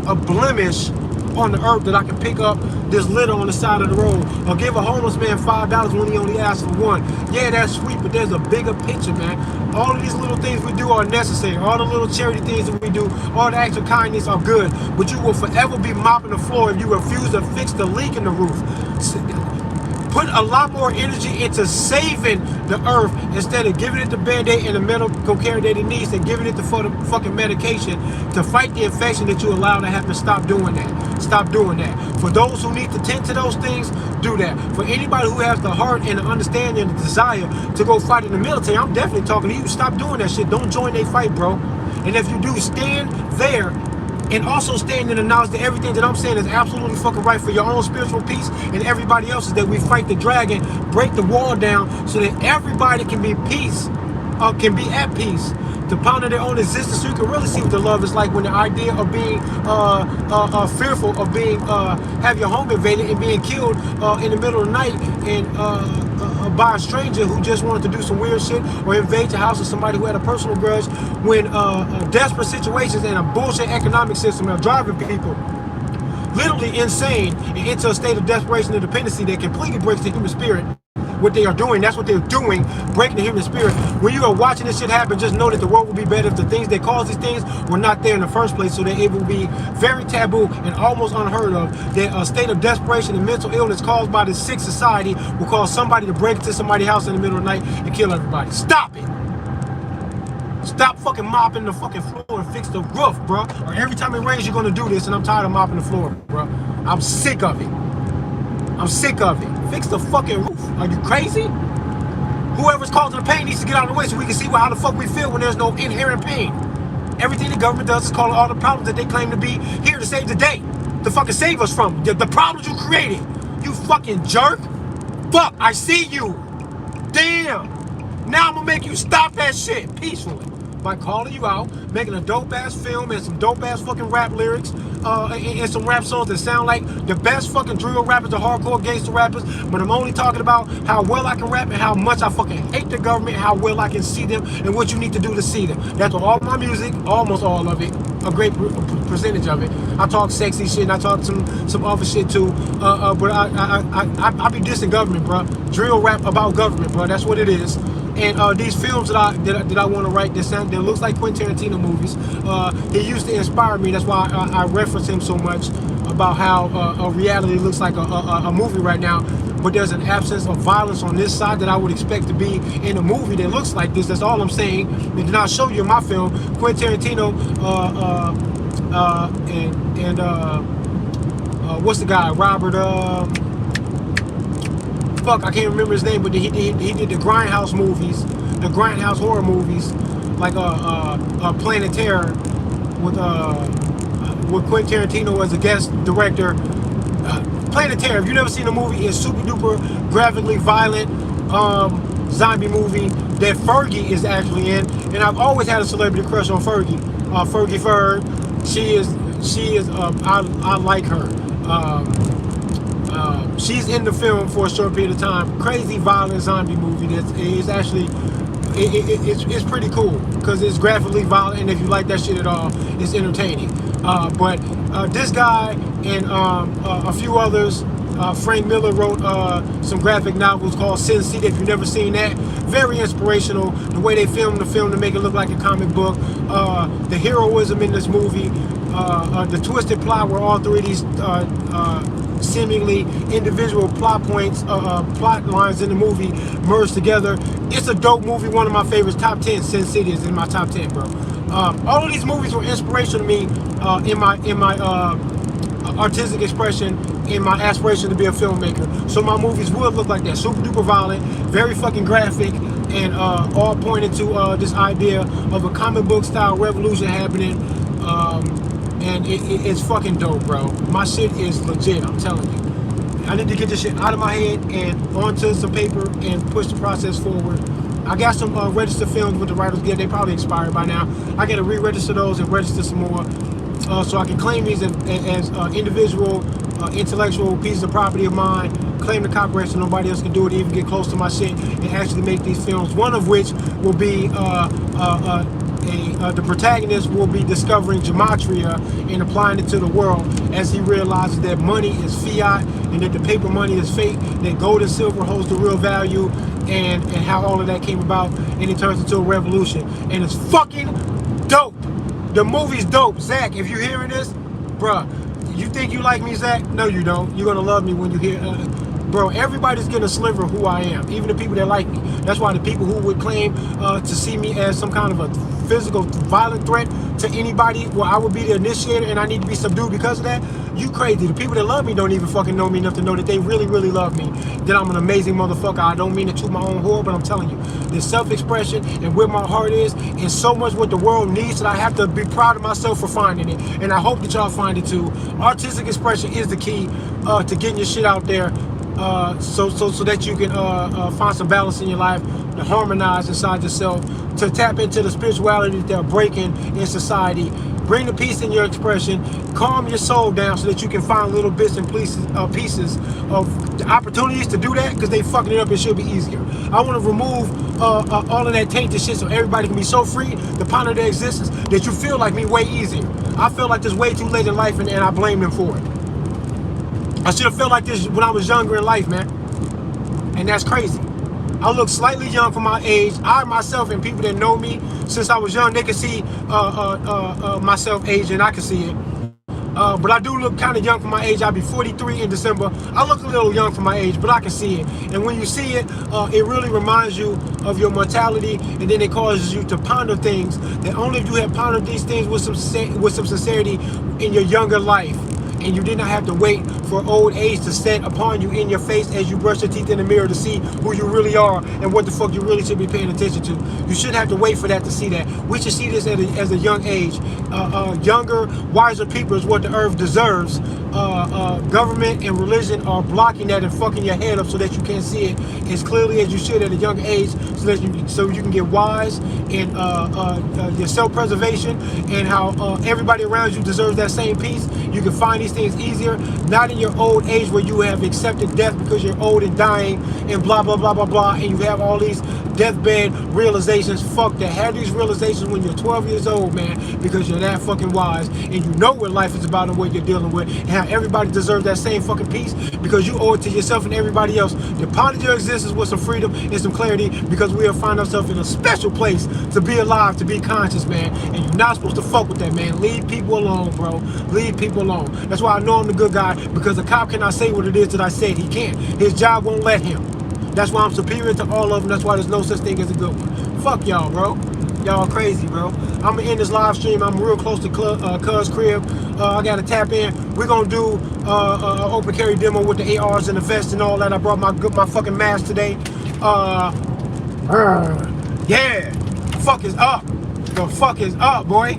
a blemish on the earth that I can pick up this litter on the side of the road or give a homeless man $5 when he only asks for one. Yeah, that's sweet, but there's a bigger picture, man. All of these little things we do are necessary. All the little charity things that we do, all the acts of kindness are good, but you will forever be mopping the floor if you refuse to fix the leak in the roof. Put a lot more energy into saving the earth instead of giving it the Band-Aid and the medical care that it needs and giving it the fucking medication to fight the infection that you allow to happen. Stop doing that. Stop doing that. For those who need to tend to those things, do that. For anybody who has the heart and the understanding and the desire to go fight in the military, I'm definitely talking to you. Stop doing that shit. Don't join their fight, bro. And if you do, stand there and also stand in the knowledge that everything that I'm saying is absolutely fucking right for your own spiritual peace and everybody else's, that we fight the dragon, break the wall down so that everybody can be can be at peace, to ponder their own existence, so you can really see what the love is like when the idea of being fearful of being have your home invaded and being killed in the middle of the night and by a stranger who just wanted to do some weird shit or invade your house, or somebody who had a personal grudge, when desperate situations and a bullshit economic system are driving people literally insane and into a state of desperation and dependency that completely breaks the human spirit. What they are doing, that's what they're doing, breaking the human spirit. When you are watching this shit happen, just know that the world will be better if the things that cause these things were not there in the first place, so that it will be very taboo and almost unheard of that a state of desperation and mental illness caused by this sick society will cause somebody to break into somebody's house in the middle of the night and kill everybody. Stop it! Stop fucking mopping the fucking floor and fix the roof, bro. Or every time it rains, you're gonna do this, and I'm tired of mopping the floor, bro. I'm sick of it. I'm sick of it. Fix the fucking roof. Are you crazy? Whoever's causing the pain needs to get out of the way so we can see how the fuck we feel when there's no inherent pain. Everything the government does is call all the problems that they claim to be here to save the day. To fucking save us from. The problems you created. You fucking jerk. Fuck, I see you. Damn. Now I'm gonna make you stop that shit peacefully by calling you out, making a dope ass film and some dope ass fucking rap lyrics, and some rap songs that sound like the best fucking drill rappers, the hardcore gangster rappers. But I'm only talking about how well I can rap and how much I fucking hate the government, how well I can see them, and what you need to do to see them. That's what all my music, almost all of it, a great percentage of it. I talk sexy shit and I talk some other shit too. But I be dissing government, bro. Drill rap about government, bro. That's what it is. And these films that I want to write, that looks like Quentin Tarantino movies, he used to inspire me. That's why I reference him so much about how a reality looks like a movie right now. but there's an absence of violence on this side that I would expect to be in a movie that looks like this. That's all I'm saying. They did not show you in my film. Quentin Tarantino what's the guy? Robert fuck, I can't remember his name, but he did the Grindhouse movies, the Grindhouse horror movies, like Planet Terror with Quentin Tarantino as a guest director. Planet Terror, if you've never seen the movie, it's super duper graphically violent zombie movie that Fergie is actually in, and I've always had a celebrity crush on Fergie. Fergie Ferg, she is I like her. She's in the film for a short period of time. Crazy violent zombie movie that is actually it's pretty cool because it's graphically violent, and if you like that shit at all, it's entertaining. But this guy and a few others, Frank Miller wrote some graphic novels called Sin City. If you've never seen that, very inspirational. The way they filmed the film to make it look like a comic book, the heroism in this movie, the twisted plot where all three of these seemingly individual plot points, plot lines in the movie merged together. It's a dope movie. One of my favorites. Top 10. Sin City is in my top 10, bro. All of these movies were inspirational to me in my artistic expression, in my aspiration to be a filmmaker. So my movies would look like that. Super duper violent, very fucking graphic, and all pointed to this idea of a comic book style revolution happening. And it's fucking dope, bro. My shit is legit, I'm telling you. I need to get this shit out of my head and onto some paper and push the process forward. I got some registered films with the Writers Guild. They probably expired by now. I got to re-register those and register some more so I can claim these as individual intellectual pieces of property of mine, claim the copyright so nobody else can do it, even get close to my shit, and actually make these films. One of which will be the protagonist will be discovering gematria and applying it to the world as he realizes that money is fiat and that the paper money is fake, that gold and silver holds the real value, and how all of that came about, and it turns into a revolution. And it's fucking dope. The movie's dope. Zach, if you're hearing this, bruh, you think you like me, Zach? No, you don't. You're gonna love me when you hear bro, everybody's getting a sliver of who I am, even the people that like me. That's why the people who would claim to see me as some kind of a physical, violent threat to anybody, well, I would be the initiator and I need to be subdued because of that, you crazy. The people that love me don't even fucking know me enough to know that they really, really love me, that I'm an amazing motherfucker. I don't mean to toot my own horn, but I'm telling you, this self-expression and where my heart is so much what the world needs that I have to be proud of myself for finding it. And I hope that y'all find it too. Artistic expression is the key to getting your shit out there. So that you can find some balance in your life, to harmonize inside yourself, to tap into the spirituality that they're breaking in society. Bring the peace in your expression, calm your soul down so that you can find little bits and pieces of the opportunities to do that, because they fucking it up. It should be easier. I want to remove all of that tainted shit so everybody can be so free to ponder their existence that you feel like me way easier. I feel like this way too late in life, and I blame them for it. I should have felt like this when I was younger in life, man. And that's crazy. I look slightly young for my age. I myself and people that know me since I was young, they can see myself aging. I can see it. But I do look kind of young for my age. I'll be 43 in December. I look a little young for my age, but I can see it. And when you see it, it really reminds you of your mortality, and then it causes you to ponder things that only if you have pondered these things with some sincerity in your younger life. And you did not have to wait for old age to set upon you in your face as you brush your teeth in the mirror to see who you really are and what the fuck you really should be paying attention to. You shouldn't have to wait for that to see that. We should see this as a young age. Younger, wiser people is what the earth deserves. Government and religion are blocking that and fucking your head up so that you can't see it as clearly as you should at a young age, so you can get wise in your self-preservation, and how everybody around you deserves that same peace. You can find these things easier, not in your old age where you have accepted death because you're old and dying and blah blah blah blah blah, and you have all these deathbed realizations. Fuck that. Have these realizations when you're 12 years old, man, because you're that fucking wise and you know what life is about and what you're dealing with, and how everybody deserves that same fucking peace because you owe it to yourself and everybody else to ponder your existence with some freedom and some clarity, because we will find ourselves in a special place to be alive, to be conscious, man. And you're not supposed to fuck with that, man. Leave people alone, bro. Leave people alone. That's why I know I'm the good guy, because a cop cannot say what it is that I said he can't. His job won't let him. That's why I'm superior to all of them. That's why there's no such thing as a good one. Fuck y'all, bro. Y'all crazy, bro. I'm gonna end this live stream. I'm real close to Cuz crib. I gotta tap in. We're gonna do an open carry demo with the ARs and the vest and all that. I brought my fucking mask today. Yeah. The fuck is up. The fuck is up, boy.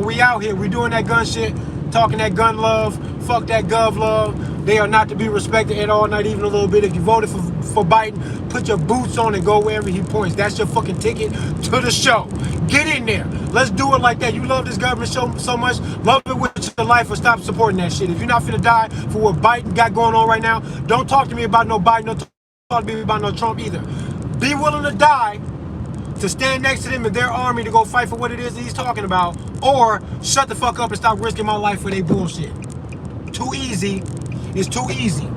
We out here. We doing that gun shit. Talking that gun love. Fuck that gov love. They are not to be respected at all, not even a little bit. If you voted for Biden, put your boots on and go wherever he points. That's your fucking ticket to the show. Get in there. Let's do it like that. You love this government so much. Love it with your life, or stop supporting that shit. If you're not finna die for what Biden got going on right now, don't talk to me about no Biden. Don't talk to me about no Trump either. Be willing to die to stand next to them in their army to go fight for what it is that he's talking about, or shut the fuck up and stop risking my life for their bullshit. Too easy. It's too easy.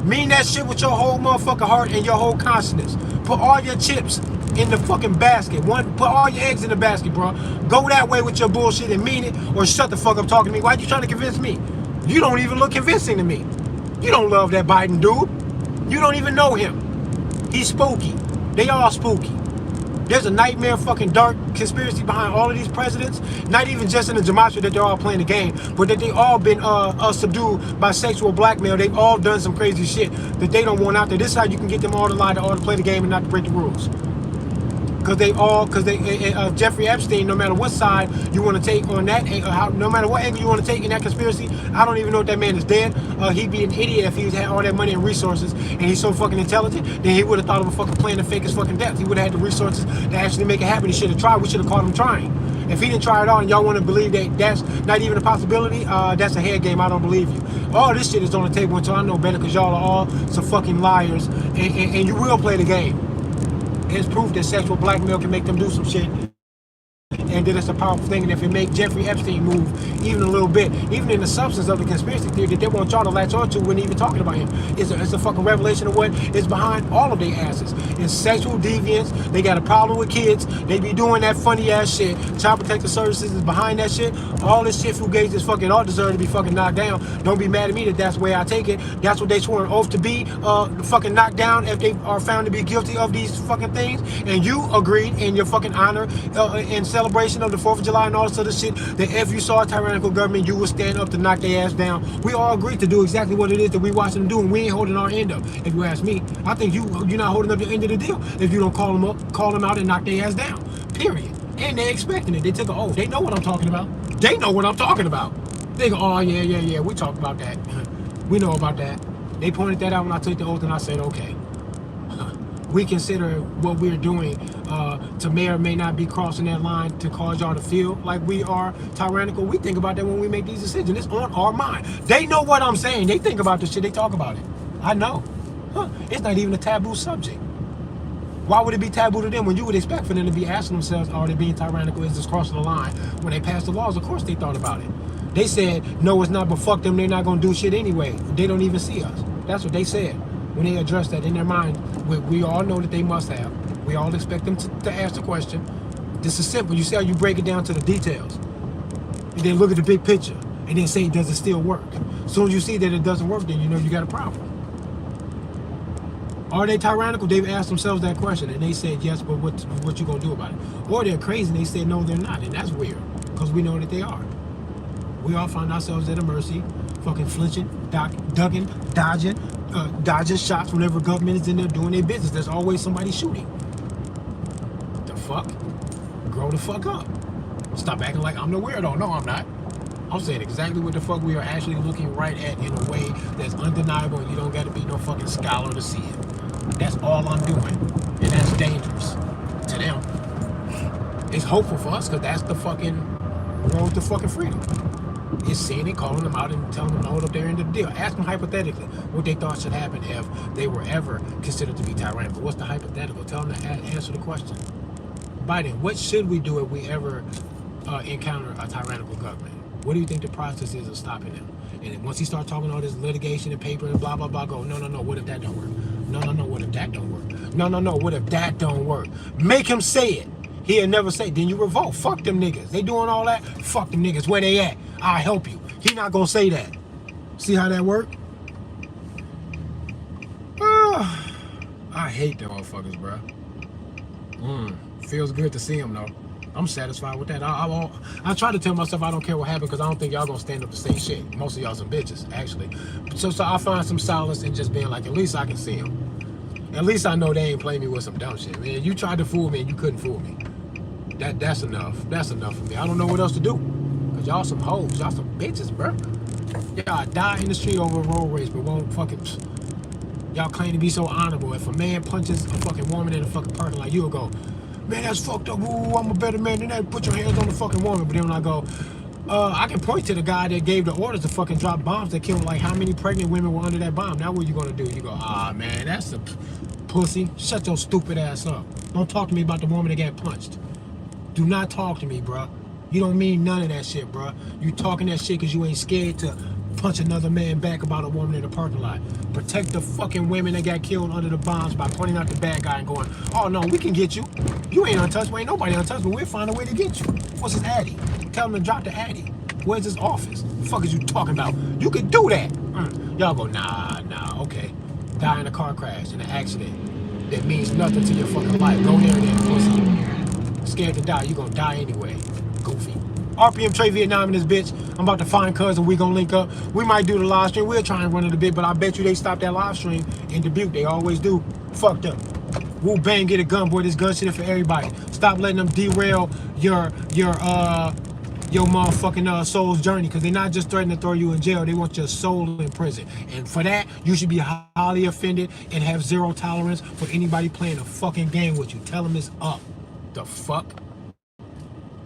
Mean that shit with your whole motherfucking heart and your whole consciousness. Put all your chips in the fucking basket. Put all your eggs in the basket, bro. Go that way with your bullshit and mean it, or shut the fuck up talking to me. Why you trying to convince me? You don't even look convincing to me. You don't love that Biden dude. You don't even know him. He's spooky. They all spooky. There's a nightmare fucking dark conspiracy behind all of these presidents. Not even just in the gematria that they're all playing the game, but that they all been subdued by sexual blackmail. They've all done some crazy shit that they don't want out there. This is how you can get them all to lie, to all to play the game and not to break the rules. Because Jeffrey Epstein, no matter what side you want to take on that, no matter what angle you want to take in that conspiracy, I don't even know if that man is dead. He'd be an idiot if he had all that money and resources, and he's so fucking intelligent, then he would have thought of a fucking plan to fake his fucking death. He would have had the resources to actually make it happen. He should have tried. We should have caught him trying. If he didn't try it all and y'all want to believe that that's not even a possibility, that's a head game. I don't believe you. All this shit is on the table until I know better, because y'all are all some fucking liars, and you will play the game. It's proof that sexual blackmail can make them do some shit, and that it's a powerful thing. And if it make Jeffrey Epstein move even a little bit, even in the substance of the conspiracy theory that they want y'all to latch on to when even talking about him, it's a fucking revelation of what is behind all of their asses. It's sexual deviance. They got a problem with kids. They be doing that funny ass shit. Child Protective Services is behind that shit. All this shit fugazi is fucking all deserve to be fucking knocked down. Don't be mad at me that that's the way I take it. That's what they swore an oath to be fucking knocked down if they are found to be guilty of these fucking things. And you agreed in your fucking honor and celebration of the 4th of July and all this other shit, that if you saw a tyrannical government, you would stand up to knock their ass down. We all agreed to do exactly what it is that we watching them do, and we ain't holding our end up. If you ask me, I think you're not holding up the end of the deal if you don't call them out and knock their ass down. Period. And they're expecting it. They took an oath. They know what I'm talking about. They know what I'm talking about. They go, oh yeah, we talked about that. We know about that. They pointed that out when I took the oath, and I said, okay. We consider what we're doing to may or may not be crossing that line to cause y'all to feel like we are tyrannical. We think about that when we make these decisions. It's on our mind. They know what I'm saying. They think about this shit. They talk about it. I know. It's not even a taboo subject. Why would it be taboo to them when you would expect for them to be asking themselves, are they being tyrannical? Is this crossing the line? When they passed the laws, of course they thought about it. They said, no, it's not, but fuck them. They're not going to do shit anyway. They don't even see us. That's what they said. When they address that in their mind, we all know that they must have. We all expect them to ask the question. This is simple. You see how you break it down to the details. And then look at the big picture. And then say, does it still work? As soon as you see that it doesn't work, then you know you got a problem. Are they tyrannical? They've asked themselves that question. And they said, yes, but what you going to do about it? Or they're crazy and they said, no, they're not. And that's weird. Because we know that they are. We all find ourselves at a mercy, fucking flinching, ducking, dodging shots whenever government is in there doing their business. There's always somebody shooting. The fuck? Grow the fuck up. Stop acting like I'm the weirdo. No, I'm not. I'm saying exactly what the fuck we are actually looking right at in a way that's undeniable, and you don't got to be no fucking scholar to see it. That's all I'm doing. And that's dangerous to them. It's hopeful for us because that's the fucking road to fucking freedom. It's seeing it, calling them out, and telling them to hold up their end of the deal. Ask them hypothetically what they thought should happen if they were ever considered to be tyrannical. What's the hypothetical? Tell them to answer the question. Biden, what should we do if we ever encounter a tyrannical government? What do you think the process is of stopping them? And once he starts talking all this litigation and paper and blah, blah, blah, go, no, what if that don't work? No, what if that don't work? No, what if that don't work? Make him say it. He'll never say, then you revolt. Fuck them niggas. They doing all that? Fuck them niggas. Where they at? I'll help you. He not gonna say that. See how that work? I hate them motherfuckers, bro. Feels good to see them though. I'm satisfied with that. I try to tell myself I don't care what happened because I don't think y'all gonna stand up to say shit. Most of y'all some bitches, actually. So I find some solace in just being like, at least I can see them. At least I know they ain't playing me with some dumb shit. Man, you tried to fool me and you couldn't fool me. That's enough. That's enough for me. I don't know what else to do. Cause y'all some hoes. Y'all some bitches, bro. Y'all die in the street over a road race, but won't fucking. Y'all claim to be so honorable. If a man punches a fucking woman in a fucking parking lot, you'll go, man, that's fucked up. Ooh, I'm a better man than that. Put your hands on the fucking woman. But then when I go, I can point to the guy that gave the orders to fucking drop bombs that killed like how many pregnant women were under that bomb. Now what you gonna do? You go, man, that's a pussy. Shut your stupid ass up. Don't talk to me about the woman that got punched. Do not talk to me, bro. You don't mean none of that shit, bro. You talking that shit because you ain't scared to punch another man back about a woman in the parking lot. Protect the fucking women that got killed under the bombs by pointing out the bad guy and going, oh no, we can get you. You ain't untouchable. Ain't nobody untouchable. We'll find a way to get you. What's his addy? Tell him to drop the addy. Where's his office? What the fuck is you talking about? You can do that. Y'all go, nah, okay. Die in a car crash, in an accident. That means nothing to your fucking life. Go there then, pussy. Scared to die, you gonna die anyway. Goofy. RPM Trey Vietnam in this bitch. I'm about to find cousin. We gonna link up. We might do the live stream. We'll try and run it a bit, but I bet you they stop that live stream in Dubuque. They always do. Fucked up. Woo bang, get a gun, boy. This gun shit is for everybody. Stop letting them derail your motherfucking soul's journey, because they're not just threatening to throw you in jail. They want your soul in prison. And for that, you should be highly offended and have zero tolerance for anybody playing a fucking game with you. Tell them it's up. The fuck?